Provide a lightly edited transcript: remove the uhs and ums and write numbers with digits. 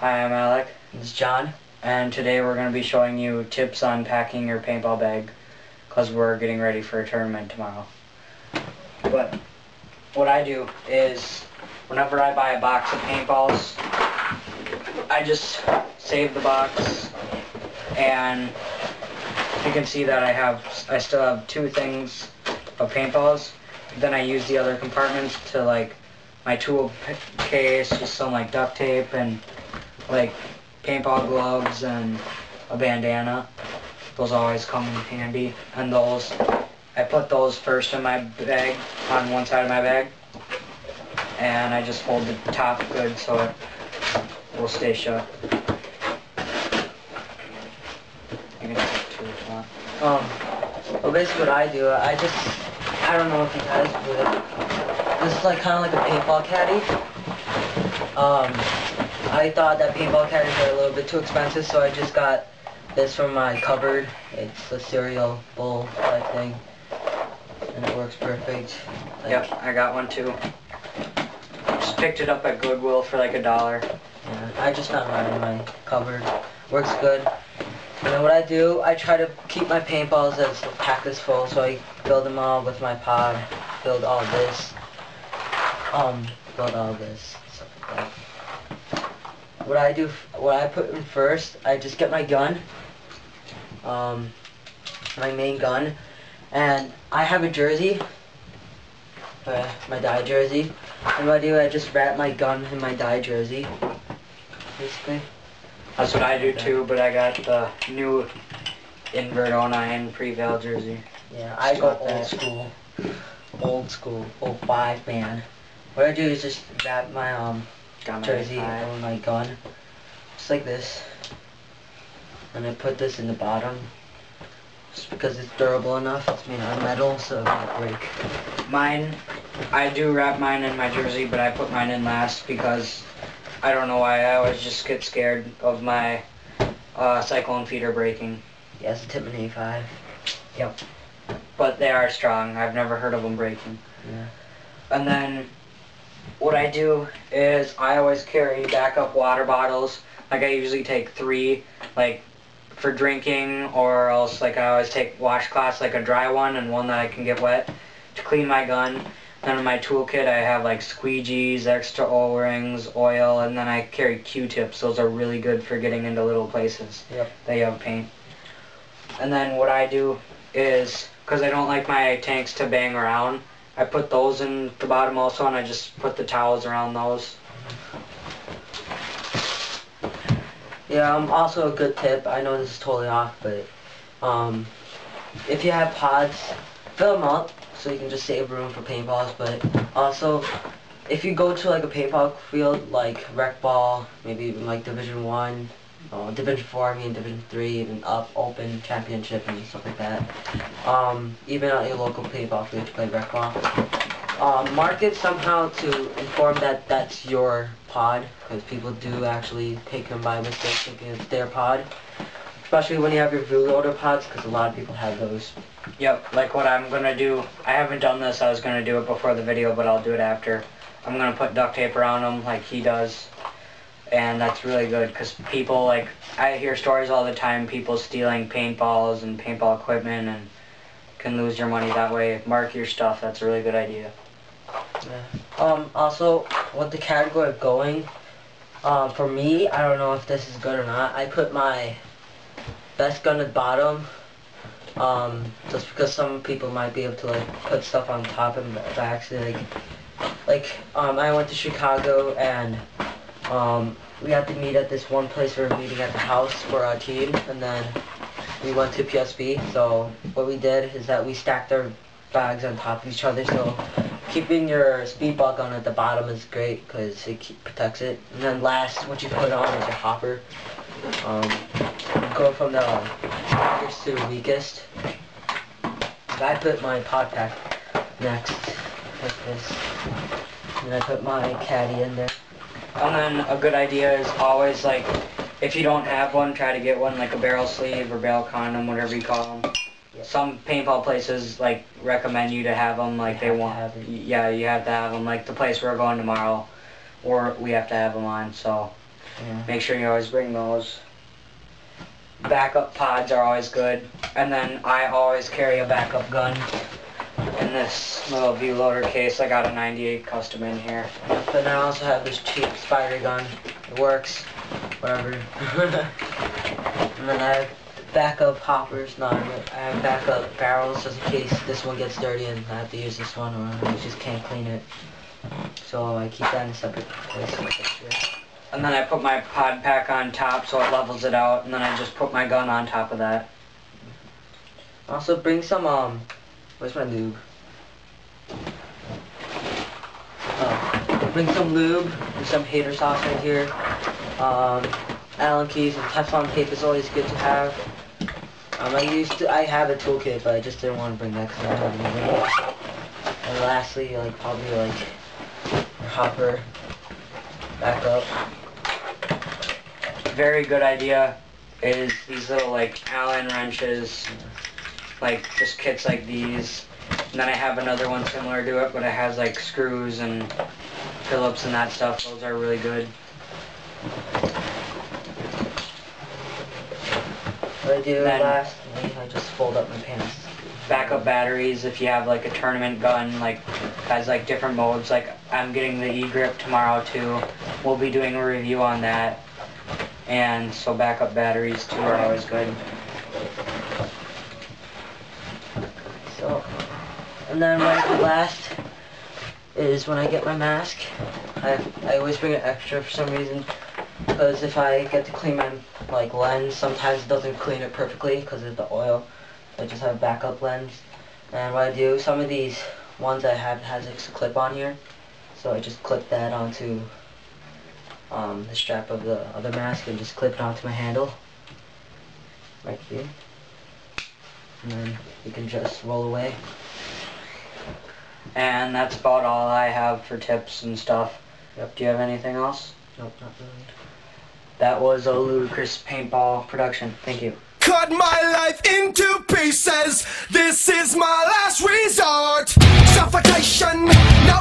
Hi, I'm Alec, This is John. and today we're going to be showing you tips on packing your paintball bag because we're getting ready for a tournament tomorrow. But what I do is whenever I buy a box of paintballs, I just save the box, and you can see that I still have 2 things of paintballs. Then I use the other compartments to like my tool case, just some like duct tape and like paintball gloves and a bandana. Those always come in handy. And those, I put those first in my bag, on one side of my bag, and I just hold the top good so it will stay shut. You can take 2 if you want. Well, basically what I do, I don't know if you guys would. This is like kind of like a paintball caddy. I thought that paintball caddies are a little bit too expensive, so I just got this from my cupboard. It's a cereal bowl type thing, and it works perfect. Yep, I got one too. Just picked it up at Goodwill for like $1. Yeah, I just found mine in my cupboard. Works good. And then what I do, I try to keep my paintballs as packed as full, so I build them all with my pod, build all this, stuff like that. What I do, what I put in first, I just get my gun, my main gun, and I have a jersey, my dye jersey, and what I do, I just wrap my gun in my dye jersey, basically. That's what I do too, but I got the new Invert 09 Prevail jersey. Yeah, I go old school, 05 man. What I do is just wrap my jersey over my gun, just like this, and I put this in the bottom, just because it's durable enough. It's made out of metal, so it won't break. Mine, I do wrap mine in my jersey, but I put mine in last because I don't know why, I always just get scared of my cyclone feeder breaking. Yeah, it's a Tippmann A5. Yep. But they are strong. I've never heard of them breaking. Yeah. And then what I do is I always carry backup water bottles. Like I usually take 3, like for drinking, or else like I always take washcloths, like a dry one and one that I can get wet to clean my gun. Then in my toolkit I have like squeegees, extra O-rings, oil, and then I carry Q-tips. Those are really good for getting into little places that you have paint. And then what I do is, because I don't like my tanks to bang around, I put those in the bottom also, and I just put the towels around those. Yeah, also a good tip, I know this is totally off, but if you have pods, fill them up so you can just save room for paintballs. But also, if you go to like a paintball field like Rec Ball, maybe even like Division 1, Division 4, Division 3, even up, Open, Championship, and stuff like that. Even at your local paintball field to play Rec Ball. Mark it somehow to inform that that's your pod, because people do actually take them by mistake thinking it's their pod. Especially when you have your V-loader pods, because a lot of people have those. Yep, like what I'm going to do, I haven't done this, I was going to do it before the video, but I'll do it after. I'm going to put duct tape around them like he does. And that's really good, because people, like, I hear stories all the time, people stealing paintballs and paintball equipment and can lose your money that way. Mark your stuff, that's a really good idea. Yeah. Also, with the category of going, for me, I don't know if this is good or not, I put my best gun at the bottom, just because some people might be able to, like, put stuff on top and actually, I went to Chicago, and we had to meet at this one place. We were meeting at the house for our team, and then we went to PSB. So what we did is that we stacked our bags on top of each other. So keeping your speedball gun at the bottom is great because it protects it. And then last, what you put on is your hopper. Go from the strongest to the weakest. I put my pod pack next, like this. And I put my caddy in there. And then a good idea is always, like, if you don't have one, try to get one, like a barrel sleeve or barrel condom, whatever you call them. Yeah. Some paintball places, like, recommend you to have them, like, they want, yeah, you have to have them, like the place we're going tomorrow, or we have to have them on, so Yeah. Make sure you always bring those. Backup pods are always good. And then I always carry a backup gun in this little V-loader case. I got a 98 custom in here. But then I also have this cheap spider gun. It works. Whatever. And then I have backup hoppers. No, I have backup barrels just in case this one gets dirty and I have to use this one, or I just can't clean it. So I keep that in a separate place. And then I put my pod pack on top so it levels it out, and then I just put my gun on top of that. Also bring some, where's my lube? Bring some lube and some hater sauce right here. Allen keys and Teflon tape is always good to have. I have a toolkit, but I just didn't want to bring that because I don't have it. And lastly, probably your hopper backup. Very good idea is these little Allen wrenches, just kits like these. And then I have another one similar to it, but it has screws and Phillips and that stuff. Those are really good. What I do lastly, I just fold up my pants. Backup batteries if you have a tournament gun, has different modes. I'm getting the E-grip tomorrow too. We'll be doing a review on that. And so backup batteries too are always good. So, and then what I do last is when I get my mask, I always bring it extra for some reason, because if I get to clean my lens, sometimes it doesn't clean it perfectly because of the oil. So I just have a backup lens. And what I do, some of these ones I have has a clip on here, so I just clip that onto the strap of the other mask and just clip it onto my handle right here, and then you can just roll away. And that's about all I have for tips and stuff. Yep. Do you have anything else? Nope, not really. That was a ludicrous paintball production. Thank you. Cut my life into pieces. This is my last resort. Suffocation. No